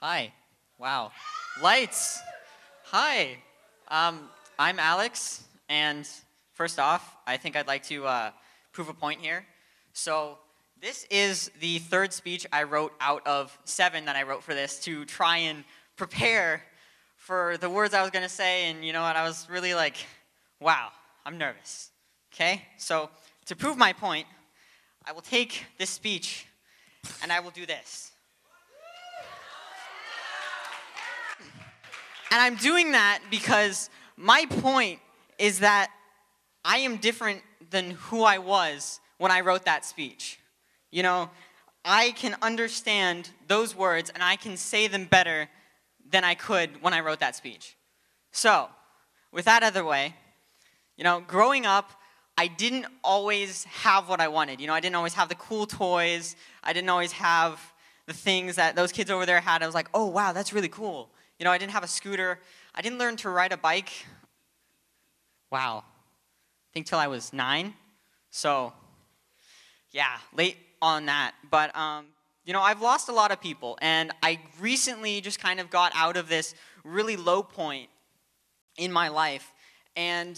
Hi. Wow. Lights. Hi. I'm Alex, and first off, I think I'd like to prove a point here. So this is the third speech I wrote out of 7 that I wrote for this to try and prepare for the words I was going to say, and you know what, I was really like, wow, I'm nervous. Okay? So to prove my point, I will take this speech, and I will do this. And I'm doing that because my point is that I am different than who I was when I wrote that speech. You know, I can understand those words and I can say them better than I could when I wrote that speech. So, with that out of the way, you know, growing up, I didn't always have what I wanted. You know, I didn't always have the cool toys. I didn't always have the things that those kids over there had. I was like, oh, wow, that's really cool. You know, I didn't have a scooter. I didn't learn to ride a bike. Wow. I think till I was 9. So, yeah, late on that. But, you know, I've lost a lot of people. And I recently just kind of got out of this really low point in my life. And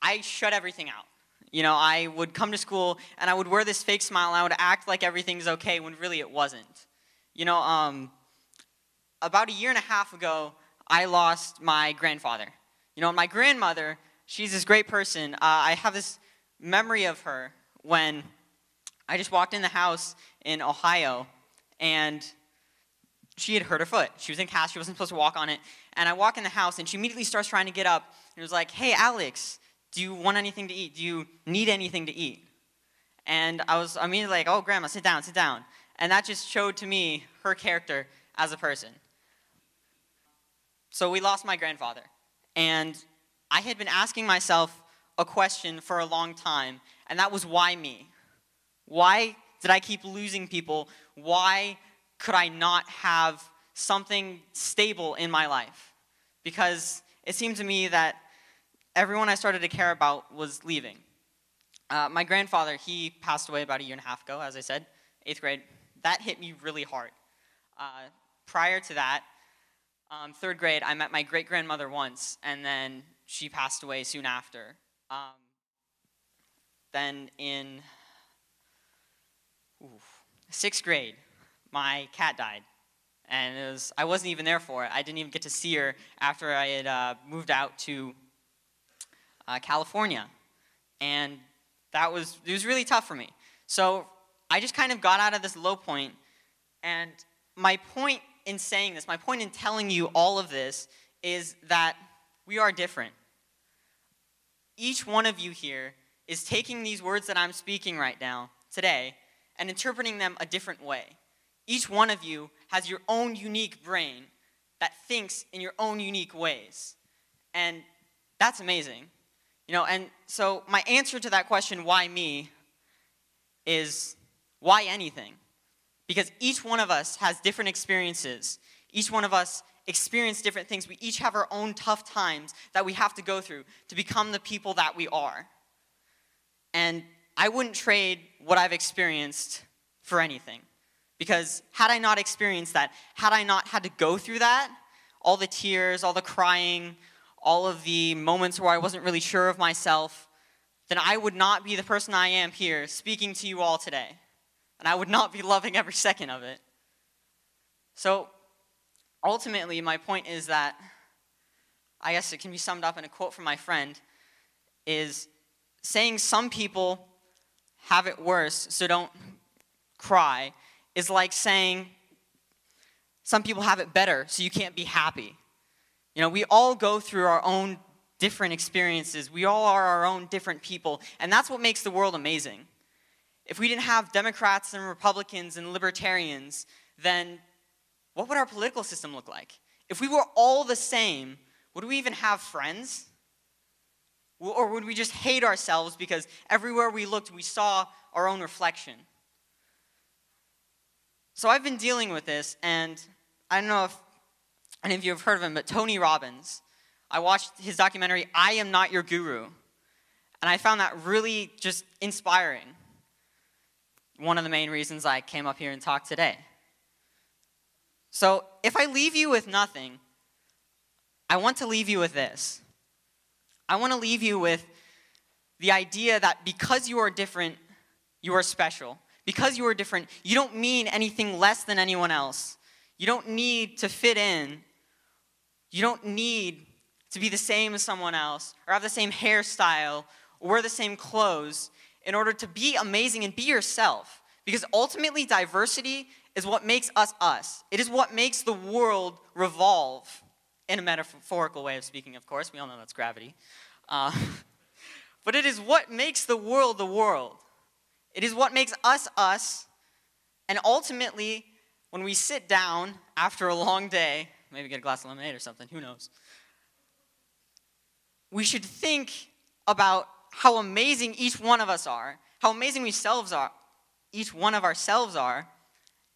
I shut everything out. You know, I would come to school and I would wear this fake smile and I would act like everything's okay when really it wasn't. You know, about a year and a half ago, I lost my grandfather. You know, my grandmother, she's this great person. I have this memory of her when I just walked in the house in Ohio, and she had hurt her foot. She was in cast. She wasn't supposed to walk on it. And I walk in the house, and she immediately starts trying to get up. And it was like, hey, Alex, do you want anything to eat? Do you need anything to eat? And I was immediately like, oh, Grandma, sit down, sit down. And that just showed to me her character as a person. So we lost my grandfather, and I had been asking myself a question for a long time, and that was, why me? Why did I keep losing people? Why could I not have something stable in my life? Because it seemed to me that everyone I started to care about was leaving. My grandfather, he passed away about a year and a half ago, as I said, 8th grade. That hit me really hard. Prior to that, 3rd grade, I met my great-grandmother once, and then she passed away soon after. Then in 6th grade, my cat died, and I wasn't even there for it. I didn't even get to see her after I had moved out to California, and it was really tough for me. So I just kind of got out of this low point, and my point in saying this, my point in telling you all of this is that we are different. Each one of you here is taking these words that I'm speaking right now, today, and interpreting them a different way. Each one of you has your own unique brain that thinks in your own unique ways. And that's amazing. You know, and so my answer to that question, why me, is why anything? Because each one of us has different experiences. Each one of us experience different things. We each have our own tough times that we have to go through to become the people that we are. And I wouldn't trade what I've experienced for anything. Because had I not experienced that, had I not had to go through that, all the tears, all the crying, all of the moments where I wasn't really sure of myself, then I would not be the person I am here speaking to you all today. And I would not be loving every second of it. So, ultimately, my point is that, I guess it can be summed up in a quote from my friend, is saying some people have it worse, so don't cry, is like saying some people have it better, so you can't be happy. You know, we all go through our own different experiences. We all are our own different people, and that's what makes the world amazing. If we didn't have Democrats and Republicans and libertarians, then what would our political system look like? If we were all the same, would we even have friends? Or would we just hate ourselves because everywhere we looked, we saw our own reflection? So I've been dealing with this, and I don't know if any of you have heard of him, but Tony Robbins. I watched his documentary, I Am Not Your Guru, and I found that really just inspiring. One of the main reasons I came up here and talked today. So if I leave you with nothing, I want to leave you with this. I want to leave you with the idea that because you are different, you are special. Because you are different, you don't mean anything less than anyone else. You don't need to fit in. You don't need to be the same as someone else, or have the same hairstyle, or wear the same clothes in order to be amazing and be yourself. Because ultimately, diversity is what makes us us. It is what makes the world revolve, in a metaphorical way of speaking, of course. We all know that's gravity. But it is what makes the world the world. It is what makes us us. And ultimately, when we sit down after a long day, maybe get a glass of lemonade or something, who knows, we should think about how amazing each one of us are, how amazing each one of ourselves are,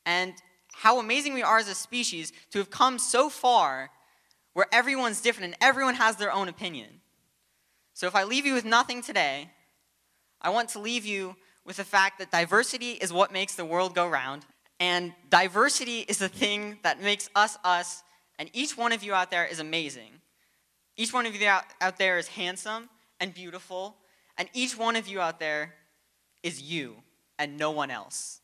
and how amazing we are as a species to have come so far where everyone's different and everyone has their own opinion. So if I leave you with nothing today, I want to leave you with the fact that diversity is what makes the world go round, and diversity is the thing that makes us us, and each one of you out there is amazing. Each one of you out there is handsome and beautiful, and each one of you out there is you and no one else.